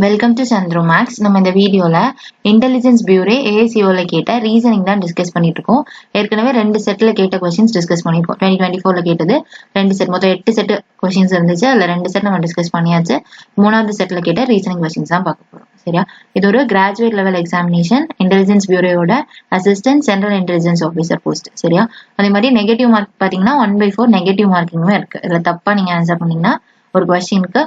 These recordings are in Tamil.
Welcome to Chandru maths. நம்ம இந்த வீடியோல இன்டெலிஜென்ஸ் பியூரே ஏஎஸ்சிஓல கேட்ட ரீசனிங் தான் டிஸ்கஸ் பண்ணிட்டு இருக்கோம். ஏற்கனவே 2 செட்ல கேட்ட கொஸ்டின்ஸ் டிஸ்கஸ் பண்ணிருக்கோம். 2024ல கேட்டது 2 செட், மொத்தம் 8 செட் கொஸ்டின்ஸ் இருந்துச்சு. அதுல 2 செட் நம்ம டிஸ்கஸ் பண்ணியாச்சு. 3வது செட்ல கேட்ட ரீசனிங் கொஸ்டின்ஸ் தான் பார்க்க போறோம். சரியா? இது ஒரு கிராஜுவேட் லெவல் எக்ஸாமினேஷன், இன்டெலிஜென்ஸ் பியூரோட assistant central intelligence officer post. சரியா? அதே மாதிரி நெகட்டிவ் மார்க் பாத்தீங்கன்னா 1/4 நெகட்டிவ் மார்க்கிங்குமே இருக்கு. இதுல தப்பா நீங்க ஆன்சர் பண்ணீங்கன்னா ஒரு கொஸ்டினுக்கு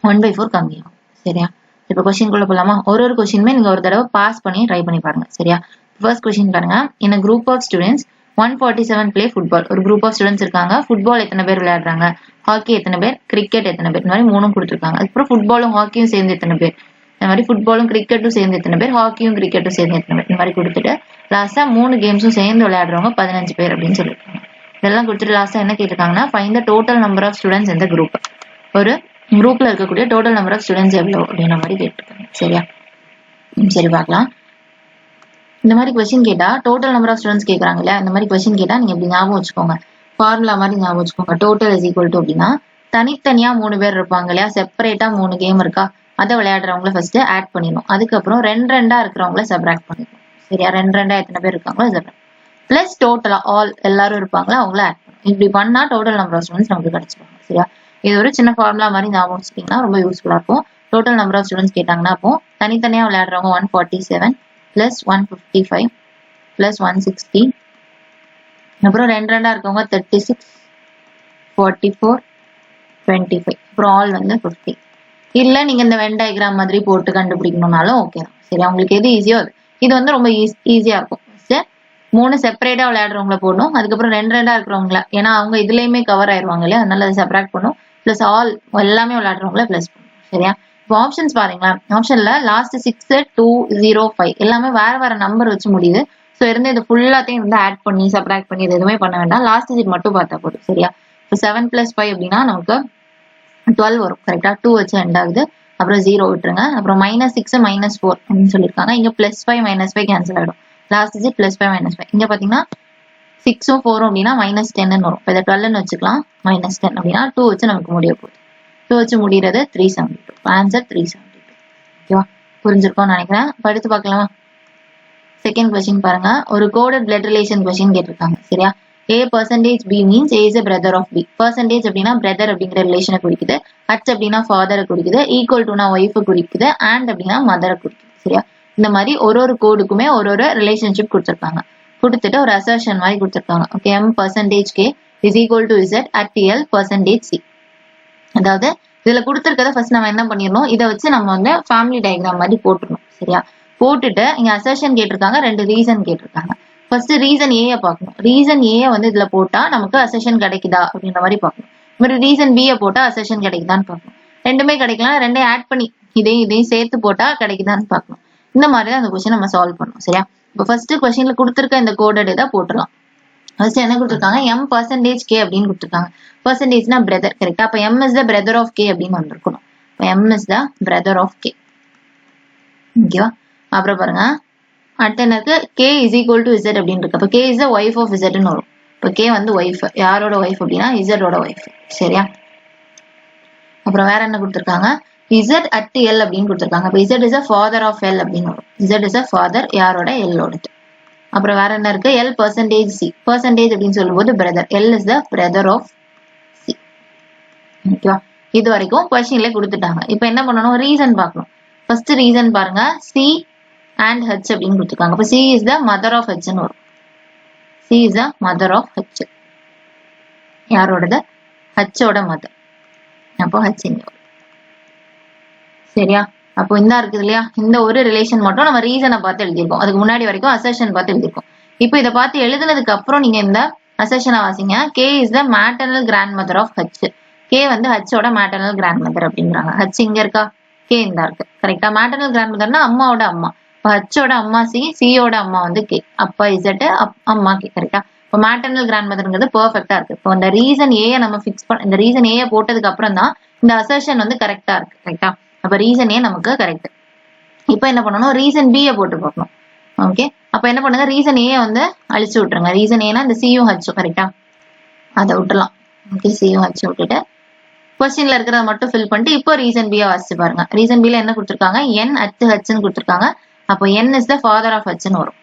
1/4 கம்மியாகும். சரியா? இப்ப கொஸ்டின் குள்ள போலாமா? ஒரு கொஸ்டினுமே நீங்க ஒரு தடவை பாஸ் பண்ணி ட்ரை பண்ணி பாருங்க. சரியா? ஃபர்ஸ்ட் கொஸ்டின் பாருங்க. in a group of students 147 play football. ஒரு குரூப் ஆஃப் ஸ்டூடெண்ட்ஸ் இருக்காங்க. ஃபுட்பால் எத்தனை பேர் விளையாடுறாங்க, ஹாக்கி எத்தனை பேர், கிரிக்கெட் எத்தனை பேர், இந்த மாதிரி 3 கொடுத்துருக்காங்க. அதுக்கப்புறம் ஃபுட்பாலும் ஹாக்கியும் சேர்ந்து எத்தனை பேர், இந்த மாதிரி ஃபுட்பாலும் கிரிக்கெட்டும் சேர்ந்து எத்தனை பேர், ஹாக்கியும் கிரிக்கெட்டும் சேர்ந்து எத்தனை பேர், இந்த மாதிரி கொடுத்துட்டு லாஸ்டா 3 கேம்ஸும் சேர்ந்து விளையாடுறவங்க 15 பேர் அப்படின்னு சொல்லியிருக்காங்க. இதெல்லாம் கொடுத்துட்டு லாஸ்டா என்ன கேட்டிருக்காங்கன்னா find the total number of students இந்த குரூப். ஒரு குரூப்ல இருக்கக்கூடிய டோட்டல் நம்பர் ஆஃப் ஸ்டூடெண்ட்ஸ் எவ்வளவு அப்படின்ற மாதிரி கேட்டிருக்காங்க. சரியா? சரி, பார்க்கலாம். இந்த மாதிரி கொஸ்டின் கேட்டா டோட்டல் நம்பர் ஆஃப் ஸ்டூடெண்ட்ஸ் கேட்கறாங்க இல்லையா? இந்த மாதிரி கொஸ்டின் கேட்டா நீங்க இப்படி ஞாபகம் வச்சுக்கோங்க. ஃபார்முலா மாதிரி ஞாபகம் வச்சுக்கோங்க. டோட்டல் இஸ் ஈக்குவல் டு அப்படின்னா தனித்தனியா 3 பேர் இருப்பாங்க இல்லையா? செப்பரேட்டா 3 கேம் இருக்கா, அதை விளையாடுறவங்கள ஃபர்ஸ்ட் ஆட் பண்ணிடணும். அதுக்கப்புறம் 2 இருக்கிறவங்கள சப்ராக்ட் பண்ணிடணும். சரியா? 2 எத்தனை பேர் இருக்காங்களோ சப்ராக்ட் பிளஸ் டோட்டலா ஆல் எல்லாரும் இருப்பாங்களா அவங்கள ஆட் பண்ணணும். இப்படி பண்ணா டோட்டல் நம்பர் ஆஃப் ஸ்டூடெண்ட்ஸ் நமக்கு கிடைச்சிருவாங்க. சரியா? இது ஒரு சின்ன ஃபார்முலா மாதிரி ஞாபகம் வச்சுட்டீங்கன்னா ரொம்ப யூஸ்ஃபுல்லா இருக்கும். டோட்டல் நம்பர் ஆஃப் ஸ்டூடெண்ட்ஸ் கேட்டாங்கன்னா அப்போ தனித்தனியா விளையாடுறவங்க 147 பிளஸ் 155 பிளஸ் 160, அப்புறம் 2 இருக்கவங்க 36 44 25, அப்புறம் ஆல் வந்து 50. இல்ல நீங்க இந்த வென் டயக்ராம் மாதிரி போட்டு கண்டுபிடிக்கணும்னாலும் ஓகே தான். சரியா? உங்களுக்கு எது ஈஸியோ அது. இது வந்து ரொம்ப ஈஸியா இருக்கும். 3 செப்பரேட்டா விளையாடுறவங்கள போடணும். அதுக்கப்புறம் 2 இருக்கிறவங்கள, ஏன்னா அவங்க இதுலயுமே கவர் ஆயிருவாங்க இல்லையா? அதனால அதை செப்பரேட் பண்ணும். பிளஸ் ஆல் எல்லாமே விளையாடுறவங்கள பிளஸ் பண்ணும். சரியா? இப்போ ஆப்ஷன்ஸ் பாருங்களேன். ஆப்ஷன்ல லாஸ்ட் 6 2 0 5 எல்லாமே வேற நம்பர் வச்சு முடியுது. ஸோ இருந்து இது ஃபுல்லாத்தையும் வந்து ஆட் பண்ணி சப்ராக்ட் பண்ணி இது எதுவுமே பண்ண வேண்டாம். லாஸ்ட் டிஜிட் மட்டும் பார்த்தா போதும். சரியா? இப்போ 7 + 5 அப்படின்னா நமக்கு 12 வரும். கரெக்டா? 2 வச்சு எண்ட் ஆகுது. அப்புறம் 0 விட்டுருங்க. அப்புறம் -6 -4 அப்படின்னு சொல்லியிருக்காங்க. இங்க +5 -5 கேன்சல் ஆயிடும். Last digit +5 -5. இங்க பாத்தீங்கன்னா 6 4 அப்படின்னா -10 வரும். இப்போ இதை 12 வச்சுக்கலாம். -10 அப்படின்னா 2 வச்சு நமக்கு முடிய போகுது. 2 வச்சு முடிகிறது 372. ஆன்சர் 372. ஓகேவா? புரிஞ்சிருக்கோம்னு நினைக்கிறேன். படித்து பார்க்கலாமா? செகண்ட் கொஸ்டின் பாருங்க. ஒரு கோடட் பிளட் ரிலேஷன் கொஸ்டின் கேட்டிருக்காங்க. சரியா? A% B means A is a brother of B. percentage அப்படின்னா பிரதர் அப்படிங்கிற ரிலேஷனை குறிக்குது. H அப்படின்னா ஃபாதரை குறிக்குது. ஈக்குவல் டுனா ஒய்ஃபை குறிக்குது. அண்ட் அப்படின்னா மதரை குறிக்குது. சரியா? இந்த மாதிரி ஒரு கோடுக்குமே ஒரு ரிலேஷன்ஷிப் கொடுத்துருக்காங்க. கொடுத்துட்டு ஒரு அசர்ஷன் மாதிரி கொடுத்துருக்காங்க. Okay, M%K is equal to Z at L%C. அதாவது இதுல கொடுத்துருக்கத ஃபர்ஸ்ட் நம்ம என்ன பண்ணிடணும், இதை வச்சு நம்ம வந்து ஃபேமிலி டயக்ராம் மாதிரி போட்டுருணும். சரியா? போட்டுட்டு இங்க அசர்ஷன் கேட்டிருக்காங்க, 2 ரீசன் கேட்டிருக்காங்க. ஃபர்ஸ்ட் ரீசன் ஏ பார்க்கணும். ரீசன் ஏ வந்து இதுல போட்டா நமக்கு அசர்ஷன் கிடைக்குதா அப்படின்ற மாதிரி பார்க்கணும். இந்த மாதிரி ரீசன் பி போட்டா அசர்ஷன் கிடைக்குதான்னு பார்க்கணும். ரெண்டுமே கிடைக்கலாம், 2 ஆட் பண்ணி இதையும் சேர்த்து போட்டா கிடைக்குதான்னு பார்க்கணும். இந்த மாதிரி தான் அந்த கொஸ்டின் நம்ம சால்வ் பண்ணணும். சரியா? இப்போ ஃபர்ஸ்ட் கொஸ்டின்ல கொடுத்துருக்க இந்த கோடட் இதை போட்டுடலாம். ஃபர்ஸ்ட் என்ன கொடுத்துருக்காங்க, M%K அப்படின்னு கொடுத்துருக்காங்க. பர்சன்டேஜ்னா பிரதர். கரெக்டா? அப்ப M is the brother of K அப்படின்னு வந்திருக்கணும். M is the brother of K. ஓகேவா? அப்புறம் பாருங்க, அடுத்த எனக்கு K is equal to Z அப்படின்னு இருக்கு. அப்ப K is the wife of Z ன்னு வரும். இப்ப K வந்து ஒய்ஃப். யாரோட ஒய்ஃப் அப்படின்னா Z ஓட ஒய்ஃப். சரியா? அப்புறம் வேற என்ன கொடுத்துருக்காங்க, Z at L அப்படின்னு கொடுத்துருக்காங்க. அப்ப Z is a father of L அப்படின்னு வரும். Z is a father யாரோட? L ஓடது. அப்புறம் வேற என்ன இருக்கு, L%C. பர்சன்டேஜ் அப்படின்னு சொல்லும்போது brother. L is the brother of C. ஓகேவா? இது வரைக்கும் கொஸ்டின்ல கொடுத்துட்டாங்க. இப்ப என்ன பண்ணணும், ரீசன் பார்க்கணும். ஃபர்ஸ்ட் ரீசன் பாருங்க, C and H அப்படின்னு கொடுத்துருக்காங்க. அப்ப C is the mother of H ன்னு வரும். C is the mother of H. யாரோடது? H ஓட மதர். அப்போ H இங்க வரும். சரியா? அப்போ இந்த இருக்குது இல்லையா, இந்த ஒரு ரிலேஷன் மட்டும் நம்ம ரீசனை பார்த்து எழுதியிருக்கோம். அதுக்கு முன்னாடி வரைக்கும் அசர்ஷன் பார்த்து எழுதியிருக்கோம். இப்போ இதை பார்த்து எழுதுனதுக்கு அப்புறம் நீங்க இந்த அசர்ஷனை வாசிங்க. K is the maternal grandmother of H. K வந்து H ஓட maternal grandmother அப்படிங்கிறாங்க. H இங்க இருக்கா, K இந்த இருக்கு. கரெக்டா? maternal grandmotherனா அம்மாவோட அம்மா. H ஓட அம்மா C, C ஓட அம்மா வந்து K. அப்பா Z, அம்மா K. கரெக்டா? இப்போ maternal grandmotherங்கிறது பெர்ஃபெக்டா இருக்கு. இப்போ இந்த ரீசன் ஏ நம்ம ஃபிக்ஸ் பண்ண, இந்த ரீசன் ஏ போட்டதுக்கு அப்புறம் தான் இந்த அசர்ஷன் வந்து கரெக்டா இருக்கு. கரெக்டா? அப்ப ரீசன் ஏ நமக்கு கரெக்ட். இப்ப என்ன பண்ணணும், ரீசன் பி போட்டு பார்க்கணும். ஓகே, அப்ப என்ன பண்ணுங்க, ரீசன் ஏ வந்து அழிச்சு விட்டுருங்க. ரீசன் ஏனா இந்த சியும் ஹச்சும். கரெக்டா? அதை விட்டுலாம். ஓகே, சியும் ஹச்சும் விட்டுட்டு கொஸ்டின்ல இருக்கிறத மட்டும் ஃபில் பண்ணிட்டு இப்போ ரீசன் பியை வாசிச்சு பாருங்க. ரீசன் பில என்ன கொடுத்துருக்காங்க, n at hன்னு கொடுத்துருக்காங்க. அப்போ n is the father of hன்னு வரும்.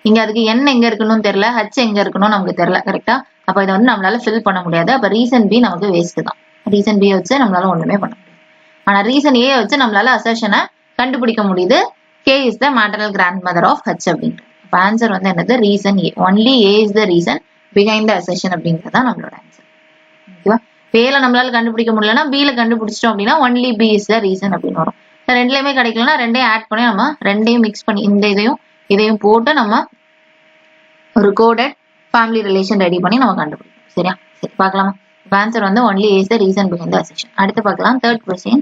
இங்க அதுக்கு n எங்க இருக்கணும்னு தெரியல, h எங்க இருக்கணும் நமக்கு தெரியல. கரெக்டா? அப்ப இதை வந்து நம்மளால ஃபில் பண்ண முடியாது. அப்ப ரீசன் பி நமக்கு வேஸ்ட் தான். ரீசன் பி வச்சு நம்மளால ஒண்ணுமே பண்ண முடியாது. ஆனா ரீசன் ஏ வச்சு நம்மளால அசர்ஷனை கண்டுபிடிக்க முடியுது. k is the maternal grandmother of h அப்படின்றது. அப்ப ஆன்சர் வந்து என்னது, reason A. Only A is the reason behind the assertion அப்படிங்கிறது தான் நம்மளோட ஆன்சர். ஓகேவா? ஏல நம்மளால கண்டுபிடிக்க முடியலன்னா பில கண்டுபிடிச்சிட்டோம் அப்படின்னா only P is the reason அப்படின்னு வரும். ரெண்டுலயுமே கிடைக்கலன்னா ரெண்டையும் ஆட் பண்ணி நம்ம ரெண்டையும் மிக்ஸ் பண்ணி இந்த இதையும் போட்டு நம்ம ஒரு கோடட் ஃபேமிலி ரிலேஷன் ரெடி பண்ணி நம்ம கண்டுபிடிக்கணும். சரியா? சரி பார்க்கலாமா? ஆன்சர் வந்து only is the reason behind the assertion. அடுத்து பார்க்கலாம் தேர்ட் கொஸ்டின்.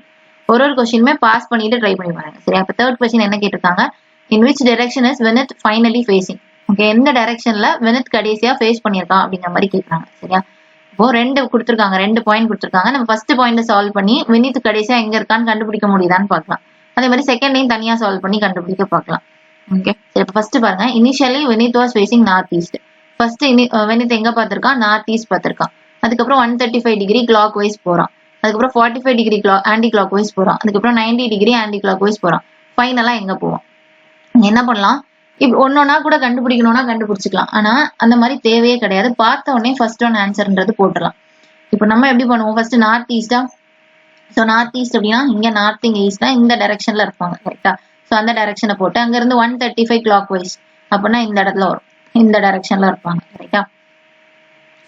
ஒரு கொஸ்டினுமே பாஸ் பண்ணிட்டு ட்ரை பண்ணி பாருங்க. சரியா? அப்ப தேர்ட் கொஸ்டின் என்ன கேட்டிருக்காங்க, in which direction is Vineet finally facing. Okay, எந்த டைரக்ஷன்ல வினித் கடைசியா ஃபேஸ் பண்ணியிருக்கான் அப்படிங்கிற மாதிரி கேட்கறாங்க. சரியா? இப்போ ரெண்டு கொடுத்துருக்காங்க, 2 பாயிண்ட் கொடுத்துருக்காங்க. நம்ம ஃபர்ஸ்ட் பாயிண்ட் சால்வ் பண்ணி வினித் கடைசியா எங்க இருக்கான்னு கண்டுபிடிக்க முடியுதான்னு பார்க்கலாம். அதே மாதிரி செகண்டையும் தனியா சால்வ் பண்ணி கண்டுபிடிக்க பார்க்கலாம். ஓகே, சரி இப்போ ஃபர்ஸ்ட் பாருங்க. Initially Vineet was facing north east. First Vineet எங்க பார்த்திருக்கான், நார்த் ஈஸ்ட் பார்த்திருக்கான். அதுக்கப்புறம் 135 டிகிரி கிளாக் வைஸ் போறான். அதுக்கப்புறம் 45 டிகிரி ஆன்டி கிளாக் வைஸ் போறான். அதுக்கப்புறம் 90 டிகிரி ஆன்டி கிளாக் வைஸ் போறான். ஃபைனலா எங்க போவான்? என்ன பண்ணலாம், இப்ப ஒன்னொன்னா கூட கண்டுபிடிக்கணும்னா கண்டுபிடிச்சிக்கலாம். ஆனா அந்த மாதிரி தேவையே கிடையாது. பார்த்த உடனே ஃபர்ஸ்ட் ஒன் ஆன்சர்ன்றது போட்டுடலாம். இப்போ நம்ம எப்படி பண்ணுவோம், ஃபர்ஸ்ட் நார்த் ஈஸ்டா. ஸோ நார்த் ஈஸ்ட் அப்படின்னா இங்க நார்த் இங்க ஈஸ்டா இந்த டைரக்ஷன்ல இருப்பாங்க. கரெக்டா? ஸோ அந்த டைரக்ஷனை போட்டு அங்க இருந்து 135 கிளாக் வைஸ் அப்படின்னா இந்த இடத்துல வரும், இந்த டைரக்ஷன்ல இருப்பாங்க. கரெக்டா?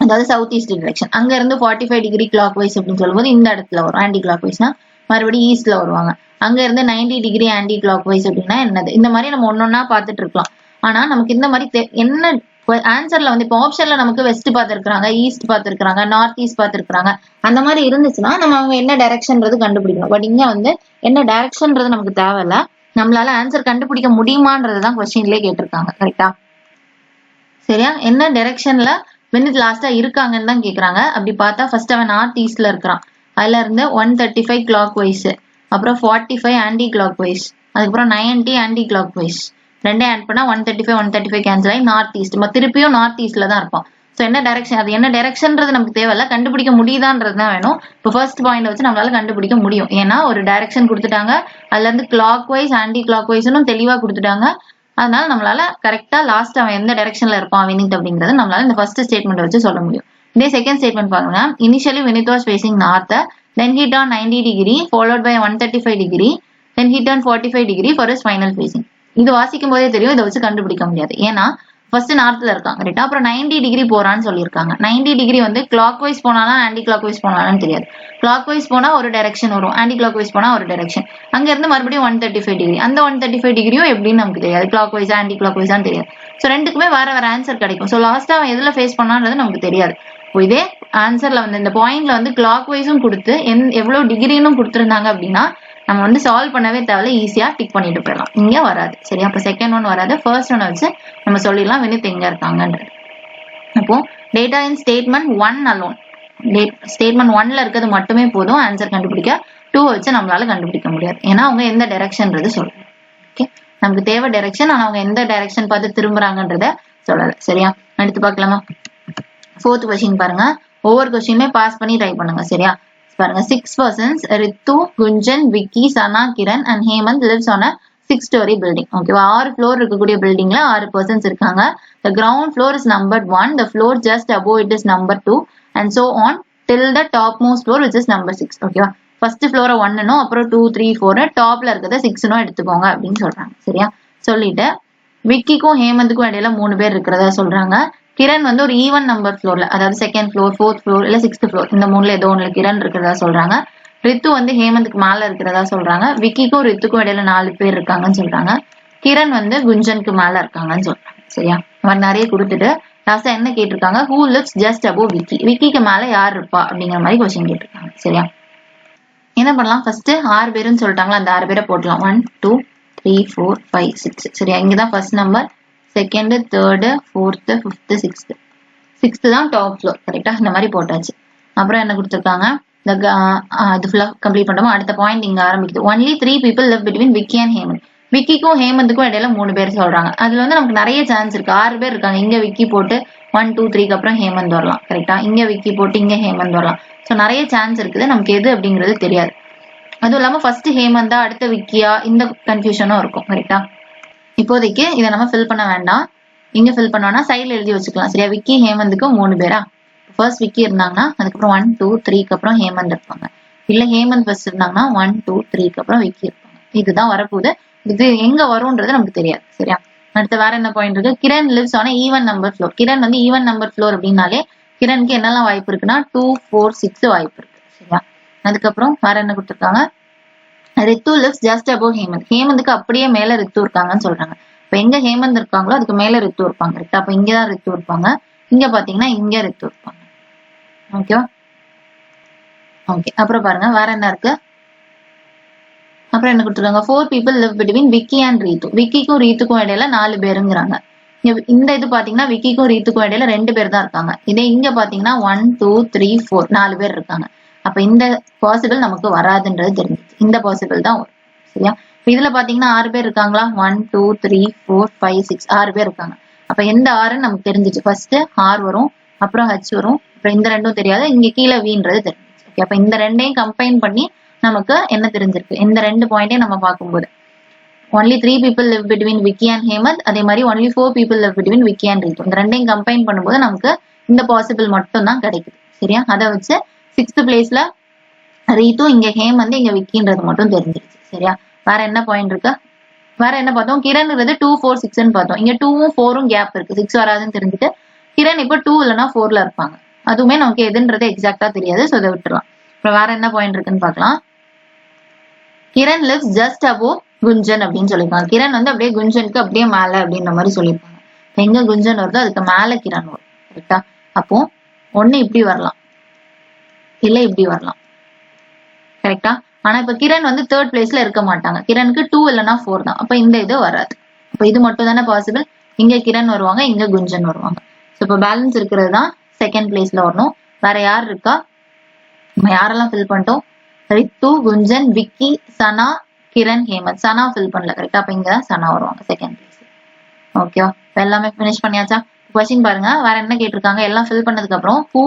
அதாவது சவுத் ஈஸ்ட் டைரக்ஷன். அங்க இருந்து 45 டிகிரி கிளாக் வைஸ் அப்படின்னு சொல்லும்போது இந்த இடத்துல வரும். ஆன்டி கிளாக் வைஸ்னா மறுபடியும் ஈஸ்ட்ல வருவாங்க. அங்க இருந்து 90 டிகிரி ஆன்டி கிளாக் வைஸ் அப்படின்னா என்னது? இந்த மாதிரி நம்ம ஒன்னொன்னா பார்த்துட்டு இருக்கலாம். ஆனா நமக்கு இந்த மாதிரி என்ன ஆன்சர்ல வந்து இப்போ ஆப்ஷன்ல நமக்கு வெஸ்ட் பார்த்திருக்காங்க, ஈஸ்ட் பார்த்திருக்காங்க, நார்த் ஈஸ்ட் பார்த்திருக்காங்க. அந்த மாதிரி இருந்துச்சுன்னா நம்ம அவங்க என்ன டைரக்ஷன்றது கண்டுபிடிக்கணும். பட் இங்க வந்து என்ன டைரக்ஷன்றது நமக்கு தேவையில்ல. நம்மளால ஆன்சர் கண்டுபிடிக்க முடியுமான்றதுதான் கொஸ்டின்லயே கேட்டிருக்காங்க. கரெக்டா? சரியா? என்ன டைரக்ஷன்ல வினித் லாஸ்டா இருக்காங்கன்னு தான் கேக்குறாங்க. அப்படி பார்த்தா ஃபர்ஸ்ட் அவன் நார்த் ஈஸ்ட்ல இருக்கிறான். அதுல இருந்து 135 கிளாக் வைஸ், அப்புறம் 45 ஆன்டி கிளாக் வைஸ், அதுக்கப்புறம் 90 ஆன்டி கிளாக் வைஸ். ரெண்டே ஆட் பண்ணா 135 கேன்சல் ஆகி நார்த் ஈஸ்ட். திருப்பியும் நார்த் ஈஸ்ட்ல தான் இருப்பான். ஸோ என்ன டைரக்ஷன், அது என்ன டைரக்ஷன்றது நமக்கு தேவையில்ல, கண்டுபிடிக்க முடியுதான்றது தான் வேணும். இப்போ ஃபர்ஸ்ட் பாயிண்ட் வச்சு நம்மளால கண்டுபிடிக்க முடியும். ஏன்னா ஒரு டைரக்ஷன் கொடுத்துட்டாங்க, அதுல இருந்து கிளாக் வைஸ் ஆன்டி கிளாக் வைஸ்னும் தெளிவா கொடுத்துட்டாங்க. அதனால நம்மளால கரெக்டா லாஸ்ட் அவன் எந்த டைரக்ஷன்ல இருப்பான் வினித் அப்படிங்கறது நம்மளால இந்த ஃபர்ஸ்ட் ஸ்டேட்மெண்ட் வச்சு சொல்ல முடியும். இதே செகண்ட் ஸ்டேட்மெண்ட் பாருங்க. Initially Vineet was facing north, then he turned 90 degree followed by 135 degree, then he turned 45 degree for his final facing. இது வாசிக்கும் போதே தெரியும், இதை வச்சு கண்டுபிடிக்க முடியாது. ஏன்னா ஃபர்ஸ்ட் நார்த்ல இருக்காங்க. கரெக்டா? அப்புறம் 90 டிகிரி போறான்னு சொல்லியிருக்காங்க. 90 டிகிரி வந்து கிளாக் வைஸ் போனாலும் ஆன்டி கிளாக் வைஸ் போனாலும் தெரியாது. கிளாக் வைஸ் போனா ஒரு டைரக்ஷன் வரும், ஆன்டி கிளாக் வைஸ் போனா ஒரு டைரக்ஷன். அங்க இருந்து மறுபடியும் 135 டிகிரி, அந்த 135 டிகிரியும் எப்படின்னு நமக்கு தெரியாது. Clockwise anti clockwise தான் தெரியாது. ஸோ ரெண்டுக்குமே வேற வேற ஆன்சர் கிடைக்கும். ஸோ லாஸ்டா அவன் எதுல ஃபேஸ் பண்ணான்றது நமக்கு தெரியாது. இதே ஆன்சர்ல வந்து இந்த பாயிண்ட்ல வந்து கிளாக் வைஸும் கொடுத்து எவ்வளவு டிகிரின்னு கொடுத்துருந்தாங்க அப்படின்னா நம்ம வந்து சால்வ் பண்ணவே தேவையில்ல, ஈஸியா டிக் பண்ணிட்டு போயிடலாம். இங்க வராது. சரியா? அப்ப செகண்ட் ஒன் வராது, ஃபர்ஸ்ட் ஒன் வச்சு நம்ம சொல்லிடலாம் வினித் எங்க இருக்காங்கன்றது. அப்போ data in statement 1 alone, statement 1ல இருக்கிறது மட்டுமே போதும் ஆன்சர் கண்டுபிடிக்க. 2 வச்சு நம்மளால கண்டுபிடிக்க முடியாது. ஏன்னா அவங்க எந்த டைரக்ஷன்றது சொல்லல. ஓகே, நமக்கு தேவை டைரக்ஷன், ஆனா அவங்க எந்த டைரக்ஷன் பார்த்து திரும்புறாங்கன்றத சொல்லல. சரியா? அடுத்து பார்க்கலாமா? ஃபோர்த் கொஸ்டின் பாருங்க. ஒவ்வொரு கொஸ்டினுமே பாஸ் பண்ணி ட்ரை பண்ணுங்க. சரியா? பாருங்க. 6 persons, Ritu, Kunjan, Vicky, Sana, Kiran and Hemant lives on a 6-story building. ஓகேவா? 6 ஃப்ளோர் இருக்கக்கூடிய பில்டிங்ல 6 persons இருக்காங்க. The ground floor is numbered 1, the floor just above it is number 2 and so on till the topmost floor which is number 6. ஓகேவா? ஃபர்ஸ்ட் ஃப்ளோர 1னும் அப்புறம் 2 3 4 டாப்ல இருக்கிறத 6னும் எடுத்துக்கோங்க அப்படின்னு சொல்றாங்க. சரியா? சொல்லிட்டு விக்கிக்கும் ஹேமந்துக்கும் இடையில 3 பேர் இருக்கிறதா சொல்றாங்க. கிரண் வந்து ஒரு ஈவன் நம்பர் ஃப்ளோர்ல, அதாவது செகண்ட் ஃப்ளோர், 4th ஃப்ளோர் இல்ல 6th ஃப்ளோர், இந்த 3ல ஏதோ ஒண்ணுல கிரண் இருக்கிறதா சொல்றாங்க. ரித்து வந்து ஹேமந்துக்கு மேல இருக்கிறதா சொல்றாங்க. விக்கிக்கும் ரித்துக்கும் இடையில 4 பேர் இருக்காங்கன்னு சொல்றாங்க. கிரண் வந்து குஞ்சனுக்கு மேல இருக்காங்கன்னு சொல்றாங்க. சரியா? அவர் நிறைய கொடுத்துட்டு லாஸ்டா என்ன கேட்டிருக்காங்க, who lives just above Vicky, விக்கிக்கு மேல யார் இருப்பா அப்படிங்கிற மாதிரி கொஸ்டின் கேட்டிருக்காங்க. சரியா? என்ன பண்ணலாம், ஃபர்ஸ்ட் 6 பேருன்னு சொல்லிட்டாங்களா, அந்த 6 பேரை போட்டலாம். 1 2 3 4 5 6. சரியா? இங்கதான் first number, second, third, fourth, fifth, sixth. Sixth தான் டாப் ஃப்ளோர். கரெக்டா? இந்த மாதிரி போட்டாச்சு. அப்புறம் என்ன கொடுத்துருக்காங்க, இது ஃபுல்லா கம்ப்ளீட் பண்ணோம். அடுத்த பாயிண்ட் இங்க ஆரம்பிக்குது. Only 3 people live between Vicky and Hemant. விக்கிக்கும் ஹேமந்துக்கும் இடையில 3 பேர் சொல்றாங்க. அதுல வந்து நமக்கு நிறைய சான்ஸ் இருக்கு. 6 பேர் இருக்காங்க. இங்க விக்கி போட்டு 1 2 3க்கு அப்புறம் ஹேமந்த் வரலாம். கரெக்டா? இங்க விக்கி போட்டு இங்க ஹேமந்த் வரலாம். ஸோ நிறைய சான்ஸ் இருக்குது. நமக்கு எது அப்படிங்கிறது தெரியாது. அதுவும் இல்லாம ஃபர்ஸ்ட் ஹேமந்தா அடுத்த விக்கியா இந்த கன்ஃபியூஷனும் இருக்கும். கரெக்டா? இப்போதைக்கு இதை நம்ம ஃபில் பண்ண வேண்டாம். இங்க ஃபில் பண்ணோம்னா சைட்ல எழுதி வச்சுக்கலாம். சரியா? விக்கி ஹேமந்துக்கு 3 பேரா? ஃபர்ஸ்ட் விக்கி இருந்தாங்கன்னா அதுக்கப்புறம் 1 2 3க்கு அப்புறம் ஹேமந்த் இருப்பாங்க. இல்ல ஹேமந்த் ஃபர்ஸ்ட் இருந்தாங்கன்னா 1 2 3க்கு அப்புறம் விக்கி இருப்பாங்க. இதுதான் வரப்போகுது. இது எங்க வரும்ன்றது நமக்கு தெரியாது. சரியா? அடுத்து வேற என்ன பாயிண்ட் இருக்கு? கிரண் லிவ்ஸ் ஆன ஈவன் நம்பர் ஃப்ளோர். கிரண் வந்து ஈவன் நம்பர் ஃப்ளோர் அப்படின்னாலே கிரணுக்கு என்னெல்லாம் வாய்ப்பு இருக்குன்னா 2 4 6 வாய்ப்பு இருக்கு. சரியா? அதுக்கப்புறம் வேற என்ன கொடுத்துருக்காங்க? ரித்து லிவ்ஸ் ஜஸ்ட் அபவ் ஹேமந்த். ஹேமந்துக்கு அப்படியே மேல ரித்து இருக்காங்கன்னு சொல்றாங்க. இப்ப எங்க ஹேமந்த் இருக்காங்களோ அதுக்கு மேல ரித்து இருப்பாங்க. கரெக்டா? அப்ப இங்கதான் ரித்து இருப்பாங்க. இங்க பாத்தீங்கன்னா இங்க ரித்து இருப்பாங்க. ஓகேவா? ஓகே. அப்புறம் பாருங்க வேற என்ன இருக்கு? அப்புறம் என்ன கொடுத்துருக்காங்க? 4 people live between Vicky and Ritu. விக்கிக்கும் ரீத்துக்கும் இடையில 4 பேருங்கிறாங்க. இந்த இது பாத்தீங்கன்னா விக்கிக்கும் ரீத்துக்கும் இடையில 2 பேர் தான் இருக்காங்க. இதே இங்க பாத்தீங்கன்னா 1 2 3 4 4 பேர் இருக்காங்க. அப்ப இந்த பாசிபிள் நமக்கு வராதுன்றது தெரிஞ்சிச்சு. இந்த பாசிபிள் தான் வரும். சரியா? இதுல பாத்தீங்கன்னா 6 பேர் இருக்காங்களா? 1 2 3 4 5 6 6 பேர் இருக்காங்க. அப்ப எந்த ஆறுன்னு நமக்கு தெரிஞ்சிச்சு. ஃபர்ஸ்ட் ஆர் வரும், அப்புறம் ஹச் வரும், அப்புறம் இந்த ரெண்டும் தெரியாது, இங்க கீழே வீன்றது தெரிஞ்சிச்சு. ஓகே. அப்ப இந்த ரெண்டையும் கம்பைன் பண்ணி நமக்கு என்ன தெரிஞ்சிருக்கு? இந்த 2 பாயிண்டையும் நம்ம பார்க்கும்போது only 3 people live between Vicky and Hemant. அதே மாதிரி only 4 people live between Vicky and Ritu. இந்த ரெண்டையும் கம்பைன் பண்ணும்போது நமக்கு இந்த பாசிபிள் மட்டும் தான் கிடைக்குது. சரியா? அதை வச்சு 6th பிளேஸ்ல ரீத்து, இங்க ஹேமந்த், இங்க விக்கின்றது மட்டும் தெரிஞ்சிருச்சு. சரியா? வேற என்ன பாயிண்ட் இருக்கு? வேற என்ன பார்த்தோம்? கிரண்ங்கிறது 2 4 6ன்னு பார்த்தோம். இங்க 2ம் 4ம் கேப் இருக்கு. 6 வராதுன்னு தெரிஞ்சுட்டு கிரண் இப்ப 2 இல்லைன்னா 4ல இருப்பாங்க. அதுவுமே நமக்கு எதுன்றது எக்ஸாக்டா தெரியாது. ஸோ அதை விட்டுலாம். அப்புறம் வேற என்ன பாயிண்ட் இருக்குன்னு பார்க்கலாம். Kiran lives just above Kunjan அப்படின்னு சொல்லியிருக்காங்க. கிரண் வந்து அப்படியே குஞ்சனுக்கு அப்படியே மேல அப்படின்ற மாதிரி சொல்லியிருப்பாங்க. எங்க குஞ்சன் வருதோ அதுக்கு மேல கிரண் வரும். கரெக்டா? அப்போ ஒண்ணு இப்படி வரலாம், இல்ல இப்படி வரலாம். கரெக்டா? ஆனா இப்ப கிரண் வந்து 3rd பிளேஸ்ல இருக்க மாட்டாங்க. கிரணுக்கு 2 இல்லைன்னா 4 தான். அப்ப இந்த இது வராது. அப்ப இது மட்டும் தானே பாசிபிள். இங்க கிரண் வருவாங்க, இங்க குஞ்சன் வருவாங்க. ஸோ இப்போ பேலன்ஸ் இருக்கிறது தான் 2nd பிளேஸ்ல வரணும். வேற யார் இருக்கா? நம்ம யாரெல்லாம் ஃபில் பண்ணிட்டோம்? ரித்து, குஞ்சன், விக்கி, சனா, கிரண், ஹேமந்த். சனா ஃபில் பண்ணல. கரெக்டா? அப்ப இங்க தான் சனா வருவாங்க 2nd பிளேஸ். ஓகேவா? எல்லாமே ஃபினிஷ் பண்ணியாச்சா? கொஸ்டின் பாருங்க. வேற என்ன கேட்டிருக்காங்க? எல்லாம் ஃபில் பண்ணதுக்கு அப்புறம் who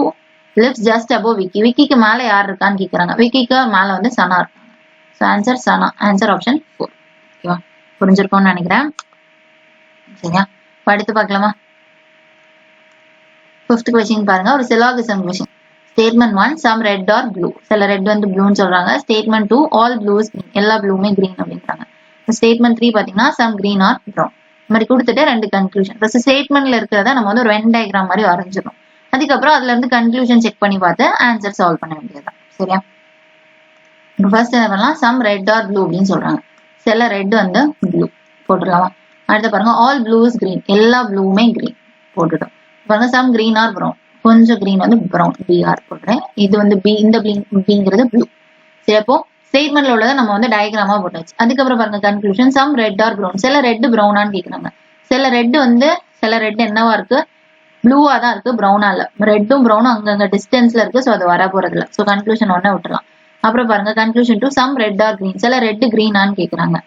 lives just above Vicky. விக்கிக்கு மேல யார் இருக்கான்னு கேக்குறாங்க. விக்கிக்கு மேல வந்து சனா இருக்காங்க. So answer Sana. Answer option 4. ஓகேவா? புரிஞ்சிருக்கும்னு நினைக்கிறேன். சரியா? அடுத்து பார்க்கலாமா? 5th கொஸ்டின் பாருங்க. ஒரு syllogism question. Statement 1 some red are blue. சில ரெட் வந்து ப்ளூன்னு சொல்றாங்க. Statement 2 all blues green. எல்லா ப்ளூமே கிரீன் அப்படின்றாங்க. ஸ்டேட்மெண்ட் 3 பாத்தீங்கன்னா சம் கிரீன் ஆர் ப்ரௌன். இந்த மாதிரி கொடுத்துட்டு 2 கன்க்ளூஷன். ஃபர்ஸ்ட் ஸ்டேட்மெண்ட்ல இருக்கிறத நம்ம வந்து ஒரு வென் டயக்ராம் மாதிரி வரைஞ்சிடும். அதுக்கப்புறம் அதுல இருந்து கன்க்ளூஷன் செக் பண்ணி பார்த்து ஆன்சர் சால்வ் பண்ண வேண்டியதுதான். சரியா? ஃபர்ஸ்ட் என்ன பண்ணலாம்? சம் ரெட் ஆர் ப்ளூ அப்படின்னு சொல்றாங்க. சில ரெட் வந்து ப்ளூ போட்டுடலாமா? அடுத்து பாருங்க ஆல் ப்ளூஸ் கிரீன். எல்லா ப்ளூவுமே கிரீன் போட்டுட்டோம். பாருங்க சம் கிரீன் ஆர் ப்ரௌன். கொஞ்சம் கிரீன் வந்து ப்ரௌன், பிஆர் போடுறேன். இது வந்து பி, இந்த பிங்கிறது ப்ளூ. சரி, அப்போ ஸ்டேட்மெண்ட்ல உள்ளதை நம்ம வந்து டயக்ராமா போட்டாச்சு. அதுக்கப்புறம் பாருங்க conclusion some red are brown. சில ரெட் ப்ரௌனான்னு கேக்குறாங்க. சில ரெட் என்னவா இருக்கு? ப்ளூவா தான் இருக்கு, ப்ரௌனா இல்ல. ரெட்டும் ப்ரௌனும் அங்கங்க டிஸ்டன்ஸ்ல இருக்கு. ஸோ அது வர போறது இல்லை. ஸோ கன்க்ளூஷன் ஒன்ன விட்டுலாம். அப்புறம் பாருங்க conclusion 2 some red are green. சில ரெட் கிரீனான்னு கேக்குறாங்க.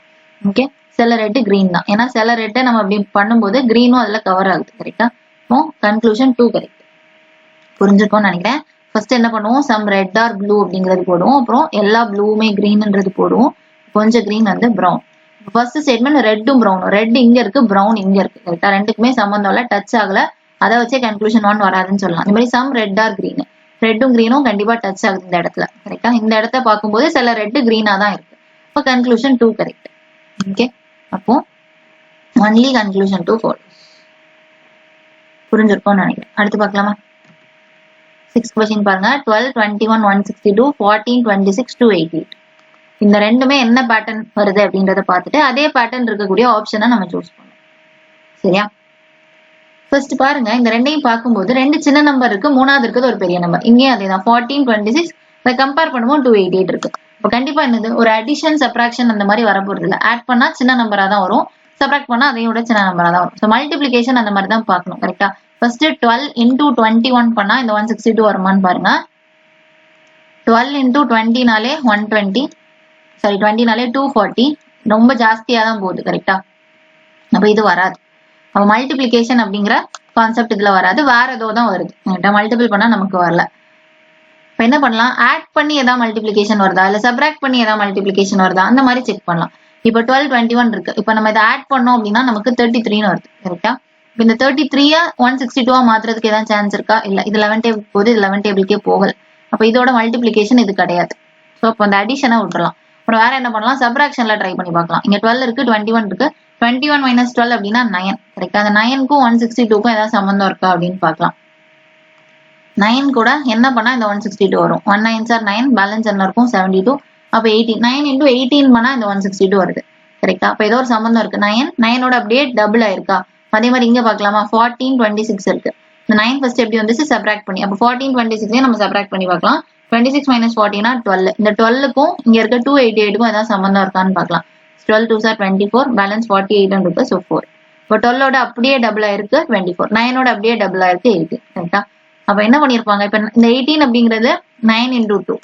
ஓகே, சில ரெட் கிரீன் தான். ஏன்னா சில ரெட்டை நம்ம அப்படி பண்ணும்போது கிரீனும் அதுல கவர் ஆகுது. கரெக்டா? Conclusion 2 correct. புரிஞ்சிருக்கும்னு நினைக்கிறேன். ஃபர்ஸ்ட் என்ன பண்ணுவோம்? சம் ரெட் ஆர் ப்ளூ அப்படிங்கிறது போடுவோம். அப்புறம் எல்லா ப்ளூவுமே கிரீன்ன்றது போடுவோம். கொஞ்சம் கிரீன் வந்து ப்ரௌன். ஃபர்ஸ்ட் ஸ்டேட்மெண்ட் ரெட்டும் ப்ரௌனும். ரெட் இங்க இருக்கு, ப்ரௌன் இங்க இருக்கு. கரெக்டா? ரெண்டுக்குமே சம்பந்தம் இல்ல, டச் ஆகல. அதை வச்சே கன்க்ளூஷன் 1 வராதுன்னு சொல்லலாம். இந்த மாதிரி சம் ரெட் ஆர் கிரீன். ரெட்டும் கிரீனும் கண்டிப்பா டச் ஆகுது இந்த இடத்துல. கரெக்டா? இந்த இடத்த பார்க்கும்போது சில ரெட் கிரீனா தான் இருக்கு. இப்போ கன்க்ளூஷன் 2 கரெக்ட். ஓகே, அப்போ ஒன்லி கன்க்ளூஷன் 2 ஃபாலோஸ். புரிஞ்சிருக்கும்னு நினைக்கிறேன். அடுத்து பார்க்கலாமா? 6th கொஸ்டின் பாருங்க. 12 21 162 14 26 288. இந்த ரெண்டுமே என்ன பேட்டர்ன் வருது அப்படின்றத பார்த்துட்டு அதே பேட்டர்ன் இருக்கக்கூடிய ஆப்ஷனை நம்ம சூஸ் பண்ணணும். சரியா? ஃபர்ஸ்ட் பாருங்க, இந்த ரெண்டையும் பார்க்கும்போது 2 சின்ன நம்பர் இருக்கு, மூணாவது இருக்கிறது ஒரு பெரிய நம்பர். இங்கேயும் அதேதான் 14 26. அதை கம்பேர் பண்ணும்போது 288 இருக்கு. இப்போ கண்டிப்பா என்னது? ஒரு அடிஷன் சப்ராக்ஷன் அந்த மாதிரி வரப்போறது இல்லை. ஆட் பண்ணா சின்ன நம்பரா தான் வரும், சப்ராக்ட் பண்ணா அதையும் விட சின்ன நம்பரா தான் வரும். ஸோ மல்டிபிளிகேஷன் அந்த மாதிரி தான் பார்க்கணும். கரெக்டா? ஃபர்ஸ்ட் 12 into 21 பண்ணா இந்த 162 வருமானு பாருங்க. 12 into 20 நாலே 120, சாரி 20 நாலே 240. ரொம்ப ஜாஸ்தியா தான் போகுது. கரெக்டா? அப்ப இது வராது. அப்ப மல்டிபிளிகேஷன் அப்படிங்கிற கான்செப்ட் இதுல வராது, வேற ஏதோ தான் வருது. மல்டிபிள் பண்ணா நமக்கு வரல. இப்போ என்ன பண்ணலாம், ஆட் பண்ணி ஏதாவது மல்டிபிளிகேஷன் வருதா இல்ல சப்ராக்ட் பண்ணி ஏதாவது மல்டிபிளிகேஷன் வருதா அந்த மாதிரி செக் பண்ணலாம். இப்போ 12 21 இருக்கு. இப்போ நம்ம இதை ஆட் பண்ணோம் அப்படின்னா நமக்கு 33 வருது. கரெக்டா? இப்போ இந்த 33 162 மாத்துறதுக்கு ஏதாவது சான்ஸ் இருக்கா? இல்ல. இது 11 டேபிள் போகுது, இது 11 டேபிளுக்கே போகல. அப்போ இதோட மல்டிபிளிகேஷன் இது கிடையாது. ஸோ அப்போ அந்த அடிஷனை விட்டுறலாம். அப்புறம் வேற என்ன பண்ணலாம், சப்ராக்ஷன்ல ட்ரை பண்ணி பார்க்கலாம். இங்க 12 இருக்கு, 21 இருக்கு. 21 மைனஸ் 12 அப்படின்னா 9. கரெக்டா? அந்த 9க்கும் 162க்கும் ஏதாவது சம்பந்தம் இருக்கா அப்படின்னு பார்க்கலாம். 9 கூட என்ன பண்ணா இந்த 162 வரும். 1 9s are 9, பேலன்ஸ் என்ன இருக்கும் 72. அப்ப 18, 9 into 18 பண்ணா இந்த 162 வருது. கரெக்டா? அப்ப ஏதோ ஒரு சம்பந்தம் இருக்கு. 9 அப்படியே டபுள் ஆயிருக்கா? அதே மாதிரி இங்க பார்க்கலாமா, 14 26 இருக்கு. இந்த 9 ஃபர்ஸ்ட் எப்படி வந்துச்சு, சப்ராக்ட் பண்ணி. அப்ப 14 26 நம்ம சப்ராக்ட் பண்ணி பார்க்கலாம். 26 minus 14 12. இந்த 12க்கும் இங்க இருக்க 288க்கும் ஏதாவது சம்பந்தம் இருக்கான்னு பார்க்கலாம். 12 2s are 24, பேலன்ஸ் 48 இருக்கு. ஸோ 4. இப்போ 12ஓட அப்படியே டபுள் ஆயிருக்கு 24, 9ஓட அப்படியே டபுள் ஆயிருக்கு 8. கரெக்டா? அப்ப என்ன பண்ணிருப்பாங்க, இப்ப இந்த 18 அப்படிங்கிறது 9 into 2,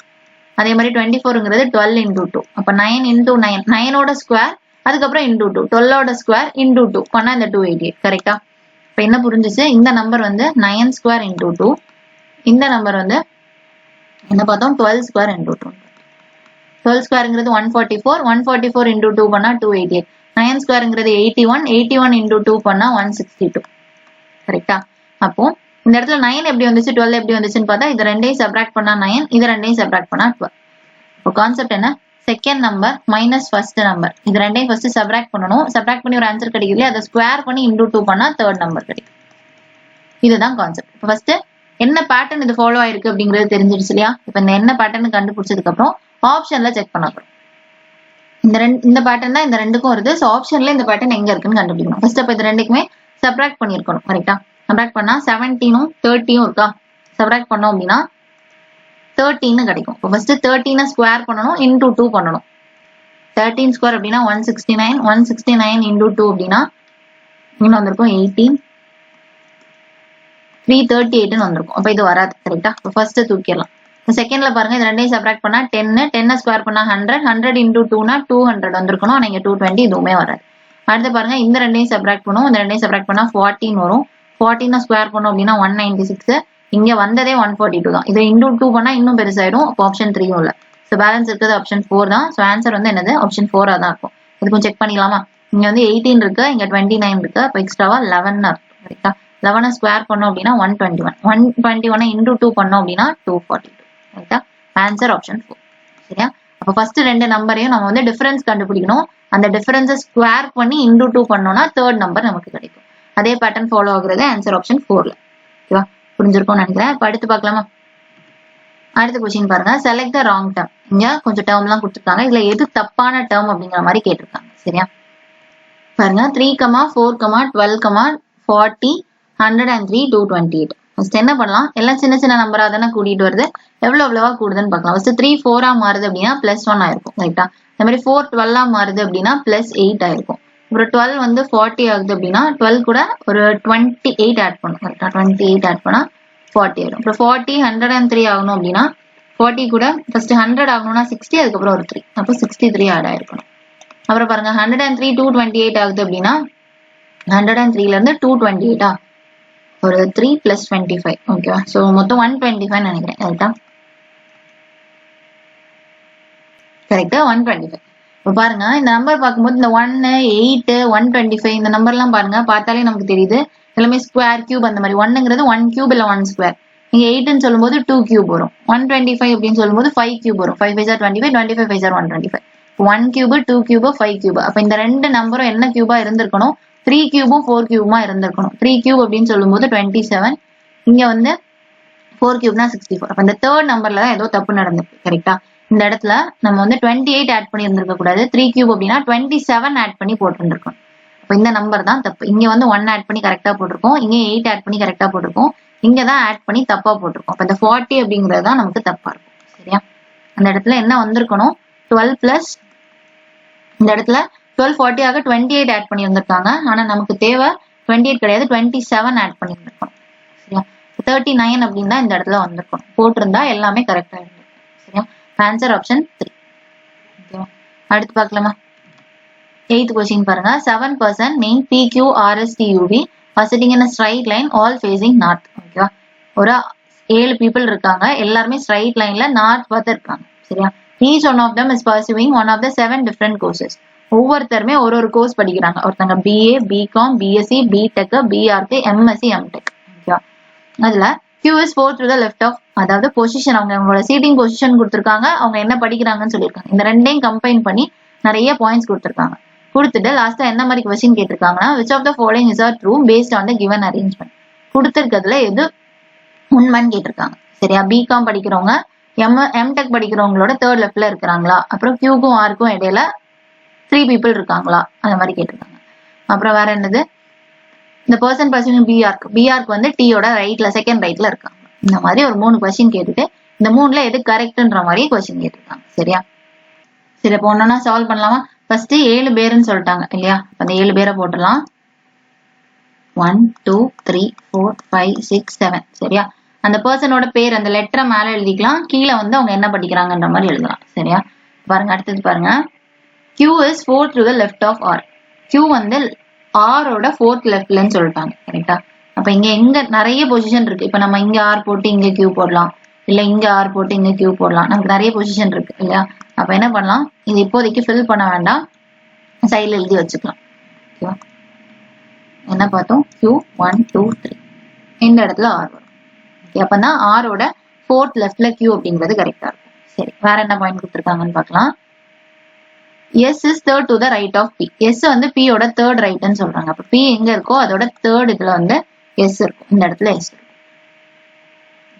அதே மாதிரி 24ங்கிறது 12 into 2. அப்ப 9 into 9, 9ஓட ஸ்கொயர், அதுக்கப்புறம் into 2, 12ஓட ஸ்கொயர் into 2 பண்ணா இந்த 288. கரெக்டா? இப்ப என்ன புரிஞ்சுச்சு, இந்த நம்பர் வந்து 9 ஸ்கொயர் into 2, இந்த நம்பர் வந்து என்ன பார்த்தோம் 12 ஸ்கொயர் into 2. 12 ஸ்கொயர்ங்கிறது 144, 144 into 2 பண்ணா 288. 9 ஸ்கொயர்ங்கிறது 81, 81 into 2 பண்ணா 162. கரெக்டா? அப்போ இந்த இடத்துல 9 எப்படி வந்துச்சு 12 எப்படி வந்துச்சுன்னு பார்த்தா இது ரெண்டையும் சப்ராக்ட் பண்ணா 9, இது ரெண்டையும் சப்ராக்ட் பண்ணா 12. இப்போ கான்செப்ட் என்ன, second number minus first number, இது ரெண்டையும் ஃபர்ஸ்ட் சப்ராக்ட் பண்ணணும். சப்ராக்ட் பண்ணி ஒரு ஆன்சர் கிடைக்குது, அதை ஸ்கொயர் பண்ணி இன்டூ 2 பண்ணா தேர்ட் நம்பர் கிடைக்கும். இதுதான் கான்செப்ட். இப்போ ஃபர்ஸ்ட் என்ன பேட்டர்ன் இது ஃபாலோ ஆயிருக்கு அப்படிங்கிறது தெரிஞ்சிருச்சு இல்லையா? இப்போ இந்த என்ன பேட்டர்ன் கண்டுபிடிச்சதுக்கு அப்புறம் ஆப்ஷன்ல செக் பண்ண போறோம். இந்த பேட்டர்ன் தான் இந்த ரெண்டுக்கும் வருது. ஸோ ஆப்ஷன்ல இந்த பேட்டர்ன் எங்க இருக்குன்னு கண்டுபிடிக்கணும். ஃபர்ஸ்ட் அப்போ இது ரெண்டுக்குமே சப்ராக்ட் பண்ணிருக்கணும். கரெக்டா? சப்ராக்ட் பண்ணா 17ம் 30ம் இருக்கா? சப்ராக்ட் பண்ணோம் அப்படின்னா 13 கிடைக்கும். இப்போ ஃபர்ஸ்ட் 13 ஸ்கொயர் பண்ணணும், இன்டூ 2 பண்ணணும். 13 ஸ்கொயர் அப்படின்னா 169, 169 இன்டூ 2 அப்படின்னா இன்னும் வந்திருக்கும் 18, 338 வந்திருக்கும். அப்ப இது வராது. கரெக்டா? இப்போ ஃபர்ஸ்ட் தூக்கிடலாம். செகண்ட்ல பாருங்க, இது ரெண்டையும் சப்ராக்ட் பண்ணா 10, 10 ஸ்கொயர் பண்ணா 100, 100 இன்டூ 2னா 200 வந்திருக்கணும். ஆனா இங்க 220 இதுவுமே வராது. அடுத்து பாருங்க, இந்த ரெண்டையும் சப்ராக்ட் பண்ணுவோம். இந்த ரெண்டையும் சப்ராக்ட் பண்ணா 14 வரும். 14 ஸ்கொயர் பண்ணோம் அப்படின்னா 196, இங்க வந்ததே 142 தான். இதை இன்டூ 2 பண்ணா இன்னும் பெருசாயிடும். அப்போ ஆப்ஷன் 3 இல்ல. ஸோ பேலன்ஸ் இருக்கிறது ஆப்ஷன் 4 தான். ஸோ ஆன்சர் வந்து என்னது, ஆப்ஷன் 4 தான் இருக்கும். இது கொஞ்சம் செக் பண்ணிக்கலாமா? இங்க வந்து 18 இருக்கு, இங்க 29 இருக்கு. அப்போ எக்ஸ்ட்ராவா 11 இருக்கு. கரெக்டா? 11 ஸ்கொயர் பண்ணோம் அப்படின்னா 121, 121 இன்டூ 2 பண்ணோம் அப்படின்னா 242. கரெக்டா? Answer option 4. சரியா? அப்போ ஃபர்ஸ்ட் ரெண்டு நம்பரையும் நம்ம வந்து டிஃபரன்ஸ் கண்டுபிடிக்கணும். அந்த டிஃபரன்ஸை ஸ்கொயர் பண்ணி இன்டூ 2 பண்ணோம்னா தேர்ட் நம்பர் நமக்கு கிடைக்கும். அதே பேட்டர்ன் ஃபாலோ ஆகுறது ஆன்சர் ஆப்ஷன் 4ல. ஓகேவா? புரிஞ்சிருக்கும்னு நினைக்கிறேன். இப்போ அடுத்து பார்க்கலாமா? அடுத்த கொஸ்டின் பாருங்க, செலக்ட் த ராங் டேர்ம். இங்க கொஞ்சம் டேர்ம் எல்லாம் கொடுத்துருக்காங்க. இதுல எது தப்பான டேர்ம் அப்படிங்கிற மாதிரி கேட்டிருக்காங்க. சரியா? பாருங்க, 3, 4, 12, 40, 103, 228. ஃபர்ஸ்ட் என்ன பண்ணலாம், எல்லாம் சின்ன சின்ன நம்பரா தானே கூட்டிட்டு வருது, எவ்வளவா கூடுதுன்னு பார்க்கலாம். ஃபர்ஸ்ட் 3 4 மாறுது அப்படின்னா +1 ஆயிருக்கும். ரைட்டா? இந்த மாதிரி 4 12 மாறுது அப்படின்னா +8 ஆயிருக்கும். அப்புறம் 12 வந்து 40 ஆகுது அப்படின்னா 12 கூட ஒரு 28 ஆட் பண்ணும். கரெக்டா? 28 ஆட் பண்ணா 40 ஆயிடும். அப்புறம் 40 103 ஆகணும் அப்படின்னா 40 கூட ஃபர்ஸ்ட் 100 ஆகணும்னா 60, அதுக்கப்புறம் ஒரு 3, அப்போ 63 ஆட் ஆயிருக்கணும். அப்புறம் பாருங்க, 103 228 ஆகுது அப்படின்னா 103ல இருந்து 228 ஒரு 3 + 25. ஓகேவா? ஸோ மொத்தம் 125 நினைக்கிறேன். கரெக்டா? கரெக்டா? 125. இப்போ பாருங்க, இந்த நம்பர் பார்க்கும்போது இந்த 1 8 125 இந்த நம்பர்லாம் பாருங்க, பார்த்தாலே நமக்கு தெரியுது எல்லாமே ஸ்கொயர் கியூப் அந்த மாதிரி. 1ங்கிறது 1 கியூப் இல்ல 1 ஸ்கொயர். நீங்க 8ன்னு சொல்லும்போது 2 கியூப் வரும். 125 அப்படின்னு சொல்லும்போது 5 கியூப் வரும். 5 5 25, 25 5 125. 1 கியூப் 2 கியூப் 5 கியூப். அப்ப இந்த ரெண்டு நம்பரும் என்ன கியூபா இருந்திருக்கணும், 3 கியூபும் 4 கியூபுமா இருந்திருக்கணும். 3 கியூப் அப்படின்னு சொல்லும்போது 27, இங்க வந்து 4 கியூப்னா 64. அப்ப இந்த தேர்ட் நம்பர்ல தான் ஏதோ தப்பு நடந்திருக்கு. கரெக்டா? இந்த இடத்துல நம்ம வந்து 28 ஆட் பண்ணி இருந்திருக்க கூடாது. 3 கியூப் அப்படின்னா 27 ஆட் பண்ணி போட்டிருந்திருக்கோம். அப்ப இந்த நம்பர் தான் தப்பு. இங்க வந்து 1 ஆட் பண்ணி கரெக்டா போட்டிருக்கோம், இங்க 8 ஆட் பண்ணி கரெக்டா போட்டிருக்கோம், இங்க தான் ஆட் பண்ணி தப்பா போட்டிருக்கோம். அப்ப இந்த 40 அப்படிங்கிறது தான் நமக்கு தப்பா இருக்கும். சரியா? அந்த இடத்துல என்ன வந்திருக்கணும், 12 பிளஸ் இந்த இடத்துல 12 40 ஆக 28 ஆட் பண்ணி இருந்திருக்காங்க. ஆனா நமக்கு தேவை 28 கிடையாது, 27 ஆட் பண்ணி இருந்திருக்கணும். சரியா? 39 அப்படின்னு இந்த இடத்துல வந்திருக்கணும். போட்டிருந்தா எல்லாமே கரெக்டா இருந்திருக்கும். சரியா? Answer option 3. ஓகேவா? அடுத்து பார்க்கலாமா? 8th கொஸ்டின் பாருங்க, 7 person named PQRSTUV was sitting in a straight line all facing north. ஓகேவா, ஒரு 7 people இருக்காங்க, எல்லாருமே straight lineல north பார்த்து இருக்காங்க. சரியா, each one of them is pursuing one of the 7 different courses. ஒவ்வொருத்தருமே ஒரு கோர்ஸ் படிக்கிறாங்க. ஒருத்தங்க BA, BCom, BSc, BTech, BArch, MSc, MTech. ஓகேவா, அதுல Q is 4 to the left of, அதாவது பொசிஷன், அவங்களோட சீட்டிங் பொசிஷன் கொடுத்திருக்காங்க, அவங்க என்ன படிக்கிறாங்கன்னு சொல்லியிருக்காங்க. இந்த ரெண்டையும் கம்பைன் பண்ணி நிறைய பாயிண்ட்ஸ் கொடுத்திருக்காங்க. கொடுத்துட்டு லாஸ்டா என்ன மாதிரி question கேட்டிருக்காங்கன்னா, which of the following is true based on the given arrangement. கொடுத்திருக்கிறதுல எது உண்மைன்னு கேட்டிருக்காங்க. சரியா, BCom படிக்கிறவங்க MTech படிக்கிறவங்களோட தேர்ட் லெஃப்ட்ல இருக்கிறாங்களா, அப்புறம் Qக்கும் Rக்கும் இடையில 3 people இருக்காங்களா, அந்த மாதிரி கேட்டிருக்காங்க. அப்புறம் வேற என்னது, இந்த பர்சன் பர்சூவிங் BArch வந்து T யோட ரைட்ல செகண்ட் ரைட்ல இருக்காங்க. இந்த மாதிரி ஒரு 3 கொஸ்டின் கேட்டுட்டு இந்த 3ல எது கரெக்ட்ன்ற மாதிரி கொஸ்டின் கேட்டிருக்காங்க. சரியா, சரி இப்போ ஒன்னொன்னா சால்வ் பண்ணலாமா. ஃபர்ஸ்ட் 7 பேருன்னு சொல்லிட்டாங்க இல்லையா, அந்த 7 பேரை போட்டுடலாம். 1 2 3 4 5 6 7. சரியா, அந்த பர்சனோட பேர் அந்த லெட்டரை மேல எழுதிக்கலாம், கீழே வந்து அவங்க என்ன படிக்கிறாங்கன்ற மாதிரி எழுதலாம். சரியா, பாருங்க அடுத்தது பாருங்க, Q is 4th to the left of R. Q வந்து R ஓட 4th லெஃப்ட்லன்னு சொல்லிட்டாங்க. கரெக்டா, அப்ப இங்க நிறைய பொசிஷன் இருக்கு. இப்ப நம்ம இங்க R போட்டு இங்க Q போடலாம், இல்ல இங்க R போட்டு இங்க Q போடலாம். நமக்கு நிறைய பொசிஷன் இருக்கு இல்லையா. அப்ப என்ன பண்ணலாம், இது இப்போதைக்கு ஃபில் பண்ண வேண்டாம், சைட்ல எழுதி வச்சுக்கலாம். ஓகேவா, என்ன பார்த்தோம், Q 1 2 3, இந்த இடத்துல R வரும். ஓகே, அப்பதான் R ஓட 4th லெஃப்ட்ல Q அப்படிங்கிறது கரெக்டா இருக்கும். சரி, வேற என்ன பாயிண்ட் கொடுத்துருக்காங்கன்னு பார்க்கலாம். S is third to the right of P. S வந்து P யோட தேர்ட் ரைட்னு சொல்றாங்க. அப்ப P எங்க இருக்கோ அதோட தேர்ட் இதுல வந்து S இருக்கும், இந்த இடத்துல S இருக்கும்.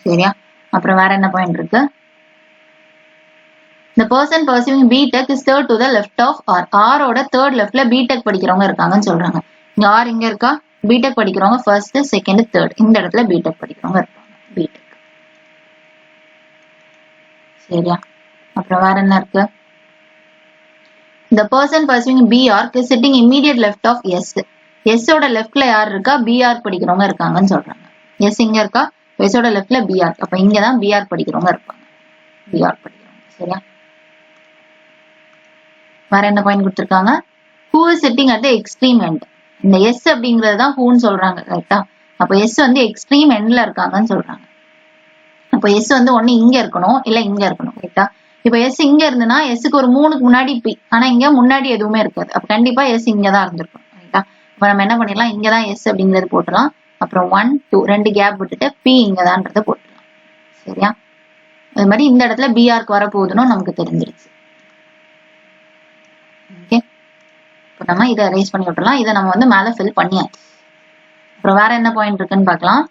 சரியா, அப்புறம் வேற என்ன பாயிண்ட் இருக்கு, the person pursuing BTech is third to the left of R. R ஓட தேர்ட் லெஃப்ட்ல BTech படிக்கிறவங்க இருக்காங்கன்னு சொல்றாங்க. இங்க R இங்க இருக்கா, BTech படிக்கிறவங்க ஃபர்ஸ்ட் செகண்ட் தேர்ட், இந்த இடத்துல BTech படிக்கிறவங்க இருப்பாங்க. BTech. சரியா, அப்புறம் வேற என்ன இருக்கு, the person pursuing BArch is sitting immediate left of S. S ஓட லெஃப்ட்ல யார் இருக்கா, BArch படிக்கிறவங்க இருக்காங்கன்னு சொல்றாங்க. S இங்க இருக்கா, S ஓட லெஃப்ட்ல BArch, அப்ப இங்கதான் BArch படிக்கிறவங்க இருப்பாங்க. BArch படிக்கிறவங்க. சரியா, வேற என்ன பாயிண்ட் கொடுத்திருக்காங்க, who is sitting at the extreme end. இந்த S அப்படிங்கறது தான் whoன்னு சொல்றாங்க. கரெக்டா, அப்ப S வந்து எக்ஸ்ட்ரீம் எண்ட்ல இருக்காங்கன்னு சொல்றாங்க. அப்ப S வந்து ஒண்ணு இங்க இருக்கணும், இல்ல இங்க இருக்கணும். கரெக்டா, இப்ப S இங்க இருந்துன்னா Sக்கு ஒரு 3க்கு முன்னாடி P, ஆனா இங்க முன்னாடி எதுவுமே இருக்காது. அப்ப கண்டிப்பா S இங்கதான் இருந்திருக்கும். ரைட்டா, இப்ப நம்ம என்ன பண்ணிடலாம், இங்கதான் S அப்படிங்கறது போட்டுலாம், அப்புறம் 1 2 2 கேப் விட்டுட்டு P இங்கதான்றத போட்டுலாம். சரியா, அது மாதிரி இந்த இடத்துல BArch வர போகுதுன்னு நமக்கு தெரிஞ்சிருச்சு. ஓகே, இப்ப நம்ம இதை erase பண்ணி விட்டுலாம், இதை நம்ம வந்து மேல ஃபில் பண்ணியாச்சு. அப்புறம் வேற என்ன பாயிண்ட் இருக்குன்னு பார்க்கலாம்.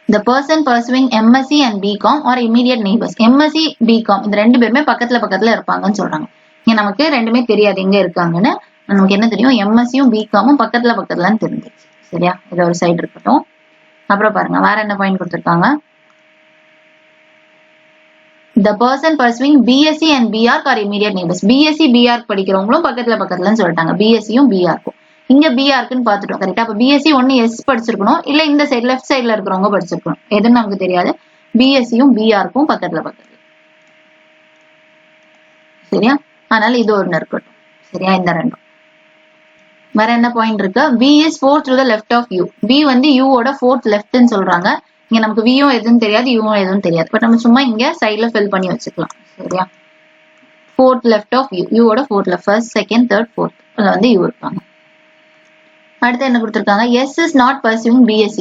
The person pursuing MSc and BCom or immediate neighbors. MSc, BCom இந்த ரெண்டு பேருமே பக்கத்துல இருப்பாங்கன்னு சொல்றாங்க. இங்க நமக்கு ரெண்டுமே தெரியாது எங்க இருக்காங்கன்னு, நமக்கு என்ன தெரியும், MScயும் BComமும் பக்கத்துலன்னு தெரிஞ்சிருச்சு. சரியா, இது ஒரு சைடு இருக்கட்டும். அப்புறம் பாருங்க வேற என்ன பாயிண்ட் கொடுத்திருக்காங்க, the person pursuing BSc and BArch are immediate neighbors. BSc, BArch படிக்கிறவங்களும் பக்கத்துலன்னு சொல்லிட்டாங்க, BScயும் BArchம். இங்க BArchன்னு பாத்துட்டோம். கரெக்டா, அப்ப BSc ஒண்ணு S படிச்சிருக்கணும், இல்ல இந்த சைடு லெஃப்ட் சைடுல இருக்கிறவங்க படிச்சிருக்கணும். எதுன்னு நமக்கு தெரியாது. BScயும் BArchம் பக்கத்துல. சரியா, அதனால இது ஒண்ணு இருக்கட்டும். சரியா, இந்த ரெண்டும். வேற என்ன பாயிண்ட் இருக்கு, B is 4th to the left of U. B வந்து U ஓட 4th leftன்னு சொல்றாங்க. இங்க நமக்கு Vயும் எதுவும் தெரியாது, Uவும் எதுவும் தெரியாது. பட் நம்ம சும்மா இங்க சைடுல ஃபில் பண்ணி வச்சுக்கலாம். சரியா, 4th left of U, U ஓட 4th left, first second third fourth, அதுல வந்து U இருப்பாங்க. அடுத்து என்ன கொடுத்திருக்காங்க, S is not pursuing BSc.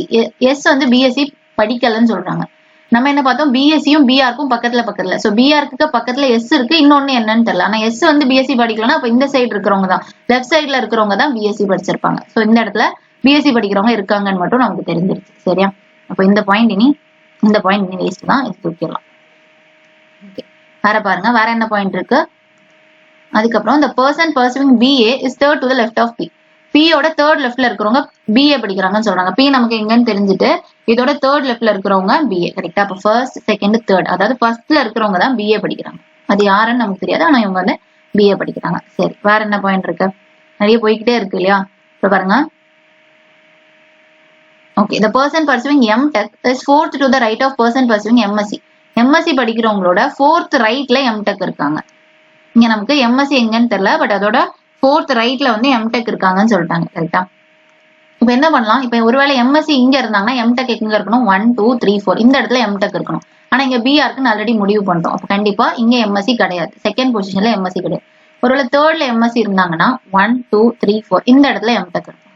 S வந்து BSc படிக்கலன்னு சொல்றாங்க. நம்ம என்ன பார்த்தோம், BScயும் BArchம் பக்கத்துல. சோ BArchக்கு பக்கத்துல S இருக்கு, இன்னொன்னு என்னன்னு தெரியல. ஆனா S வந்து BSc படிக்கலன்னா அப்ப இந்த சைடு இருக்கிறவங்க தான், லெஃப்ட் சைடுல இருக்கிறவங்க தான் BSc படிச்சிருப்பாங்க. சோ இந்த இடத்துல BSc படிக்கிறவங்க இருக்காங்கன்னு மட்டும் நமக்கு தெரிஞ்சிருச்சு. சரியா, அப்ப இந்த பாயிண்ட் இனி வேஸ்ட் தான், இது தூக்கிடலாம். ஓகே, வேற பாருங்க வேற என்ன பாயிண்ட் இருக்கு. அதுக்கப்புறம் the person pursuing BA is third to the left of P. P யோட தேர்ட் லெஃப்ட்ல இருக்கிறவங்க BA படிக்கிறாங்கன்னு சொல்றாங்க. P நமக்கு எங்கன்னு தெரிஞ்சுட்டு இதோட தேர்ட் லெஃப்ட்ல இருக்கிறவங்க BA. கரெக்டா, அப்ப ஃபர்ஸ்ட் செகண்ட் தேர்ட், அதாவது ஃபர்ஸ்ட்ல இருக்கிறவங்க தான் BA படிக்கிறாங்க. அது யாருன்னு நமக்கு தெரியாது, ஆனா இவங்க வந்து BA படிக்கிறாங்க. சரி, வேற என்ன பாயிண்ட் இருக்கு, நிறைய போய்கிட்டே இருக்கு இல்லையா. இப்ப பாருங்க, okay, the person pursuing MTech is 4th to the right of person pursuing MSc. MSc படிக்கிறவங்களோட 4th ரைட்ல MTech இருக்காங்க. இங்க நமக்கு MSc எங்கன்னு தெரியல, பட் அதோட 4th ரைட்ல வந்து MTech இருக்காங்கன்னு சொல்லிட்டாங்க. கரெக்டா, இப்ப என்ன பண்ணலாம், இப்ப ஒருவேளை எம்எஸ்சி இங்க இருந்தாங்கன்னா எம்டெக் எங்க இருக்கணும், 1 2 3 4 இந்த இடத்துல எம்டெக் இருக்கணும். ஆனா இங்க பிஆர்க்குன்னு ஆல்ரெடி முடிவு பண்ணிட்டோம். அப்ப கண்டிப்பா இங்க எம்எஸ்சி கிடையாது, செகண்ட் பொசிஷன்ல எம்எஸ்சி கிடையாது. ஒருவேளை தேர்ட்ல எம்எஸ்சி இருந்தாங்கன்னா 1 2 3 4 இந்த இடத்துல எம்டெக் இருக்கும்.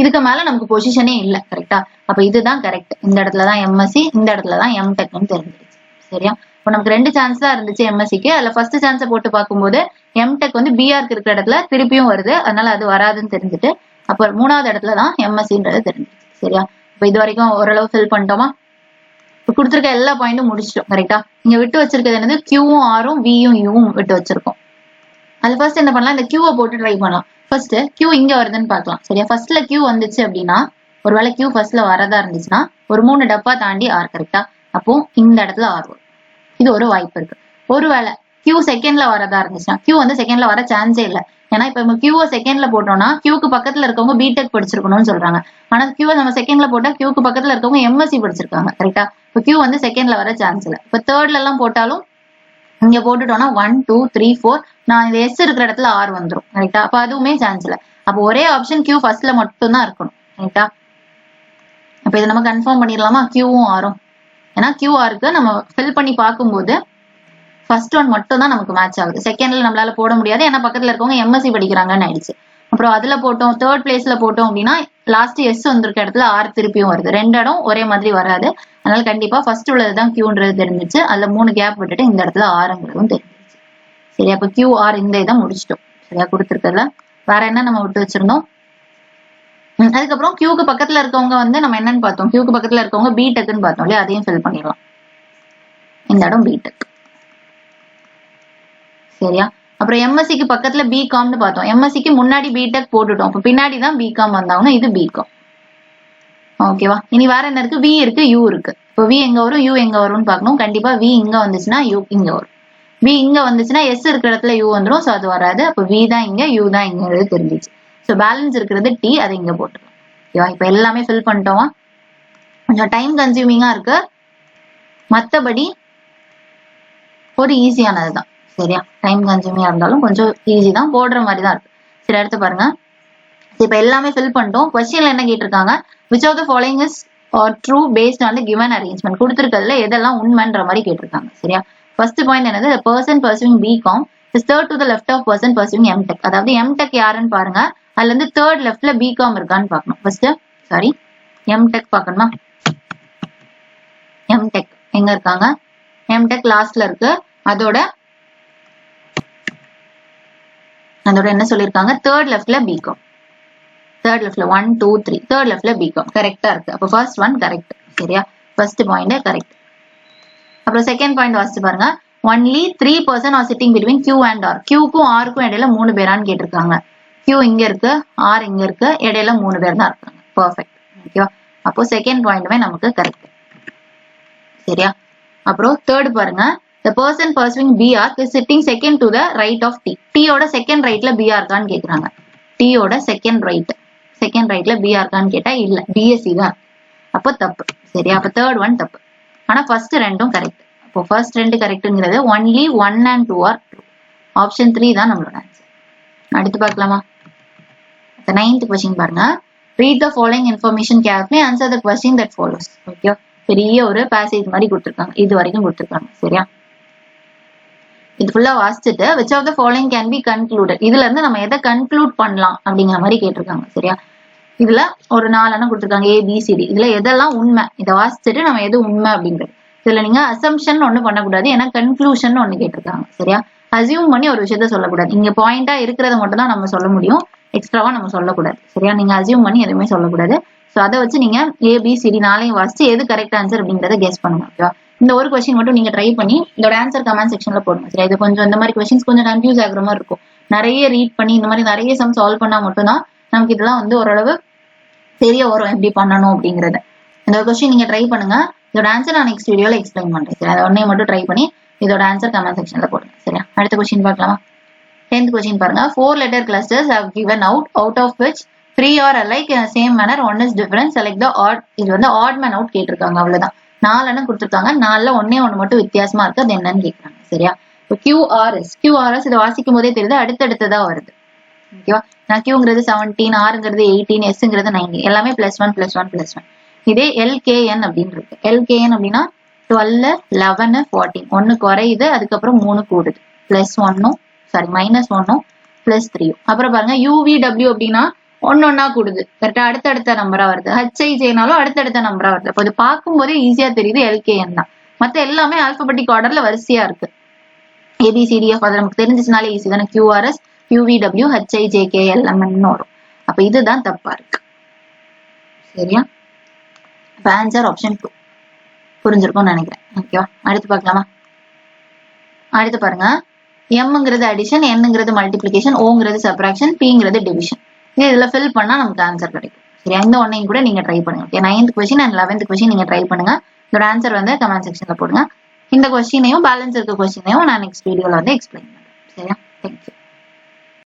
இதுக்கு மேல நமக்கு பொசிஷனே இல்ல. கரெக்டா? அப்ப இதுதான் கரெக்ட். இந்த இடத்துலதான் எம்எஸ்சி, இந்த இடத்துலதான் எம்டெக்னு தெரிஞ்சிருச்சு. சரியா? இப்போ நமக்கு 2 சான்ஸ் தான் இருந்துச்சு எம்எஸ்சிக்கு. அதுல ஃபர்ஸ்ட் சான்ஸை போட்டு பார்க்கும்போது எம்டெக் வந்து பிஆர்க்கு இருக்கிற இடத்துல திருப்பியும் வருது, அதனால அது வராதுன்னு தெரிஞ்சுட்டு அப்ப 3வது இடத்துலதான் எம்எஸ்சின்றது தெரிஞ்சிருச்சு. சரியா? இப்ப இது வரைக்கும் ஓரளவு ஃபில் பண்ணிட்டோமா? இப்ப கொடுத்துருக்க எல்லா பாயிண்டும் முடிச்சிட்டோம். கரெக்டா? இங்க விட்டு வச்சிருக்கிறது என்னது, கியூவும் ஆரும் வியும் யூவும் விட்டு வச்சிருக்கோம். அது ஃபர்ஸ்ட் என்ன பண்ணலாம், இந்த கியூவை போட்டு ட்ரை பண்ணலாம். ஃபர்ஸ்ட் கியூ இங்க வருதுன்னு பார்க்கலாம். சரியா? ஃபர்ஸ்ட்ல கியூ வந்துச்சு அப்படின்னா, ஒருவேளை கியூ ஃபர்ஸ்ட்ல வரதா இருந்துச்சுன்னா ஒரு 3 டப்பா தாண்டி ஆர். கரெக்டா? அப்போ இந்த இடத்துல ஆர் வரும். இது ஒரு வாய்ப்பு இருக்கு. ஒருவேளை கியூ செகண்ட்ல வரதா இருந்துச்சுன்னா, கியூ வந்து செகண்ட்ல வர சான்ஸே இல்ல. ஏன்னா இப்ப நம்ம கியூவை செகண்ட்ல போட்டோம்னா கியூக்கு பக்கத்துல இருக்கவங்க பிடெக் படிச்சிருக்கணும்னு சொல்றாங்க. ஆனா கியூவை நம்ம செகண்ட்ல போட்டா கியூக்கு பக்கத்துல இருக்கவங்க எம்எஸ்சி படிச்சிருக்காங்க. கரெக்டா? இப்ப கியூ வந்து செகண்ட்ல வர சான்ஸ் இல்ல. இப்ப தேர்ட்ல எல்லாம் போட்டாலும் இங்க போட்டுட்டோம்னா 1 2 3 4 நான் இந்த எஸ் இருக்கிற இடத்துல ஆர் வந்துரும். கரெக்டா? அப்ப அதுவுமே சான்ஸ் இல்ல. அப்ப ஒரே ஆப்ஷன் கியூ ஃபர்ஸ்ட்ல மட்டும் தான் இருக்கணும். கரெக்டா? அப்ப இதை நம்ம கன்ஃபார்ம் பண்ணிடலாமா, கியூவும் ஆரும். ஏன்னா கியூஆருக்கு நம்ம ஃபில் பண்ணி பார்க்கும்போது ஃபர்ஸ்ட் ஒன் மட்டும் தான் நமக்கு மேட்ச் ஆகுது. செகண்ட்ல நம்மளால போட முடியாது, ஏன்னா பக்கத்துல இருக்கவங்க எம்எஸ்சி படிக்கிறாங்கன்னு ஆயிடுச்சு. அப்புறம் அதுல போட்டோம், தேர்ட் பிளேஸ்ல போட்டோம் அப்படின்னா லாஸ்ட் எஸ் வந்திருக்க இடத்துல ஆர் திருப்பியும் வருது. 2 இடம் ஒரே மாதிரி வராது. அதனால கண்டிப்பா ஃபர்ஸ்ட் உள்ளதுதான் கியூன்றது தெரிஞ்சிச்சு. அதுல 3 கேப் விட்டுட்டு இந்த இடத்துல ஆறுங்கிறதும் தெரிஞ்சிச்சு. சரியா? அப்ப கியூ ஆர் இந்த இதை முடிச்சிட்டோம். சரியா? கொடுத்துருக்கல வேற என்ன நம்ம விட்டு வச்சிருந்தோம். அதுக்கப்புறம் கியூக்கு பக்கத்துல இருக்கவங்க வந்து நம்ம என்னன்னு பார்த்தோம், கியூக்கு பக்கத்துல இருக்கவங்க பிடெக்னு பார்த்தோம் இல்லையா, அதையும் ஃபில் பண்ணிடலாம். இந்த இடம் பிடெக். சரியா? அப்புறம் எம்எஸ்சிக்கு பக்கத்துல பிகாம்னு பார்த்தோம். எம்எஸ்சிக்கு முன்னாடி பிடெக் போட்டுட்டோம், இப்ப பின்னாடிதான் பிகாம் வந்தாங்கன்னா இது பிகாம். ஓகேவா? இனி வேற என்ன இருக்கு, வி இருக்கு, யூ இருக்கு. இப்போ வி எங்க வரும், யூ எங்க வரும்னு பார்க்கணும். கண்டிப்பா வி இங்க வந்துச்சுன்னா யூ இங்க வரும். வி இங்க வந்துச்சுன்னா எஸ் இருக்கிற இடத்துல யூ வந்துடும். ஸோ அது வராது. அப்போ வி தான் இங்க, யூ தான் இங்கிறது தெரிஞ்சிச்சு. ஸோ பேலன்ஸ் இருக்கிறது டி, அதை இங்க போட்டுக்கலாம். ஓகேவா? இப்போ எல்லாமே ஃபில் பண்ணிட்டோமா? கொஞ்சம் டைம் கன்சியூமிங்கா இருக்கு, மற்றபடி ஒரு ஈஸியானதுதான். சரியா? டைம் கன்சியூமிங்கா இருந்தாலும் கொஞ்சம் ஈஸி தான், போடுற மாதிரி தான் இருக்கு. சரி, அடுத்து பாருங்க. இப்ப எல்லாமே ஃபில் பண்ணிட்டோம். கொஸ்டின்ல என்ன கேட்டிருக்காங்க, which of the following is true based on the given arrangement. கொடுத்திருக்கிறதுல எதெல்லாம் உண்மைன்ற மாதிரி கேட்டிருக்காங்க. சரியா? ஃபர்ஸ்ட் பாயிண்ட் என்னது, the person pursuing BCom is third to the left of person pursuing MTech. அதாவது MTech யாருன்னு பாருங்க, அதுல இருந்து தேர்ட் லெஃப்ட்ல BCom இருக்கான்னு பார்க்கணும். ஃபர்ஸ்ட் சாரி MTech பார்க்கணுமா, MTech எங்க இருக்காங்க, MTech லாஸ்ட்ல இருக்கு. அதோட என்ன சொல்லிருக்காங்க, தேர்ட் லெஃப்ட்ல BCom. தேர்ட் லெஃப்ட்ல 1 2 3 தேர்ட் லெஃப்ட்ல BCom கரெக்டா இருக்கு. அப்ப ஃபர்ஸ்ட் ஒன் கரெக்ட். சரியா? First point correct. அப்புறம் செகண்ட் பாயிண்ட் வாசிச்சு பாருங்க. Only 3 person are sitting between Q and R. Qக்கும் Rக்கும் இடையில 3 பேரான்னு கேட்டிருக்காங்க. Q இங்க இருக்கு, R இங்க இருக்கு, இடையில 3 பேர் தான் இருக்காங்க. பர்ஃபெக்ட். ஓகேவா? அப்போ செகண்ட் பாயிண்ட்மே நமக்கு கரெக்ட். சரியா? அப்புறம் தேர்ட் பாருங்க, the person pursuing BR is sitting second to the right of T. T ஓட செகண்ட் ரைட்ல BR இருக்கான்னு கேக்குறாங்க. T ஓட செகண்ட் ரைட்ல BR இருக்கான்னு கேட்டா இல்ல, BSc தான். அப்போ தப்பு. சரியா? அப்ப தேர்ட் ஒன் தப்பு. ஆனா ஃபர்ஸ்ட் ரெண்டும் கரெக்ட். அப்போ ஃபர்ஸ்ட் ரெண்டு கரெக்ட்ங்கிறது only 1 and 2 are true. Option 3 தான் நம்மளோட ஆன்சர். அடுத்து பார்க்கலாமா? நைன்த் கொஸ்டின் பாருங்க. Read the following information carefully, answer the question that follows. Okay, பெரிய ஒரு பேசேஜ் மாதிரி கொடுத்துருக்காங்க, இது வரைக்கும் கொடுத்துருக்காங்க. சரியா? இது ஃபுல்லா வாசிச்சுட்டு which of the following can be concluded, இதுல இருந்து நம்ம எதை கன்க்ளூட் பண்ணலாம் அப்படிங்கிற மாதிரி கேட்டிருக்காங்க. சரியா? இதுல ஒரு 4 கொடுத்துருக்காங்க, ABCD. இதுல எதெல்லாம் உண்மை, இதை வாசிச்சுட்டு நம்ம எது உண்மை அப்படிங்கிறது. இதுல நீங்க அசம்ஷன் ஒண்ணு பண்ணக்கூடாது, ஏன்னா கன்க்ளூஷன் ஒண்ணு கேட்டிருக்காங்க. சரியா? அசியூம் பண்ணி ஒரு விஷயத்த சொல்லக்கூடாது. இங்க பாயிண்டா இருக்கிறத மட்டும் தான் நம்ம சொல்ல முடியும், எக்ஸ்ட்ராவா நம்ம சொல்லக்கூடாது. சரியா? நீங்க அசியூம் பண்ணி எதுவுமே சொல்லக்கூடாது. சோ அதை வச்சு நீங்க ABCD 4 வாசிச்சு எது கரெக்ட் ஆன்சர் அப்படிங்கறத கெஸ் பண்ணுங்க. ஓகேவா? இந்த ஒரு கொஸ்டின் மட்டும் நீங்க ட்ரை பண்ணி இதோட ஆன்சர் கமெண்ட் செக்ஷன்ல போடுங்க. சரியா? இது கொஞ்சம் இந்த மாதிரி கொஸ்டின்ஸ் கொஞ்சம் கன்ஃபியூஸ் ஆகுற மாதிரி இருக்கும். நிறைய ரீட் பண்ணி இந்த மாதிரி நிறைய சம் சால்வ் பண்ணா மட்டும்தான் நமக்கு இதெல்லாம் வந்து ஓரளவு தெரிய வரும் எப்படி பண்ணணும் அப்படிங்கறது. இந்த கொஸ்டின் நீங்க ட்ரை பண்ணுங்க. இதோட ஆன்சர் நான் நெக்ஸ்ட் வீடியோல எக்ஸ்பிளைன் பண்றேன். சரி, அதை ஒன்னே மட்டும் ட்ரை பண்ணி இதோட ஆன்சர் கமெண்ட் செக்ஷன்ல போடுங்க. சரியா? அடுத்த கொஸ்டின் பார்க்கலாமா? 10th கொஸ்டின் பாருங்க. 4 letter clusters have given out of which 3 are alike in the same manner, 1 is different, select the odd. இது வந்து odd man out கேட்டிருக்காங்க. அவ்வளவுதான். 4 கொடுத்திருக்காங்க, 4ல ஒன்னே ஒண்ணு மட்டும் வித்தியாசமா இருக்கு, அது என்னன்னு கேக்குறாங்க. சரியா? இப்போ QRS இதை வாசிக்கும் போதே தெரியுது, அடுத்தடுத்ததா வருது. ஓகேவா? நான் கியூங்கிறது 17, ஆறுங்கிறது 18, எஸ்ங்கிறது 19, எல்லாமே +1 இதே LKN அப்படின்னு இருக்கு. LKN அப்படின்னா 12, 11, 14, 1 குறையுது, அதுக்கப்புறம் 3 கூடுது, +1 -1 +3. அப்புறம் பாருங்க UVW அப்படின்னா ஒன்னொன்னா கூடுது, கரெக்டா அடுத்தடுத்த நம்பரா வருது. HIJனாலும் அடுத்தடுத்த நம்பரா வருது. அப்போ இது பார்க்கும் போதே ஈஸியா தெரியுது LKN தான். மத்த எல்லாமே ஆல்பபெட்டிக் ஆர்டர்ல வரிசையா இருக்கு. ABCDF அது நமக்கு தெரிஞ்சிச்சுனாலே ஈஸி தானே. QRS, QVW, HIJK, LMN வரும். அப்ப இதுதான் தப்பா இருக்கு. சரியா? இப்ப ஆன்சர் ஆப்ஷன் 2 புரிஞ்சிருக்கும்னு நினைக்கிறேன். ஓகேவா? அடுத்து பார்க்கலாமா? அடுத்து பாருங்க, எம்ங்கிறது அடிஷன், என்னங்கிறது மல்டிபிளிகேஷன், ஓங்கிறது சப்ராக்ஷன், பிங்கிறது டிவிஷன். இதுல ஃபில் பண்ணா நமக்கு ஆன்சர் கிடைக்கும். சரி, எந்த ஒன்னையும் கூட நீங்க ட்ரை பண்ணுங்க. Okay, 9th question and 11th question நீங்க ட்ரை பண்ணுங்க. இதோட ஆன்சர் வந்து கமெண்ட் செக்ஷன்ல போடுங்க. இந்த கொஸ்டினையும் பேலன்ஸ் இருக்க கொஸ்டினையும் நான் நெக்ஸ்ட் வீடியோல வந்து எக்ஸ்பிளைன் பண்றேன். சரியா? தேங்க்யூ.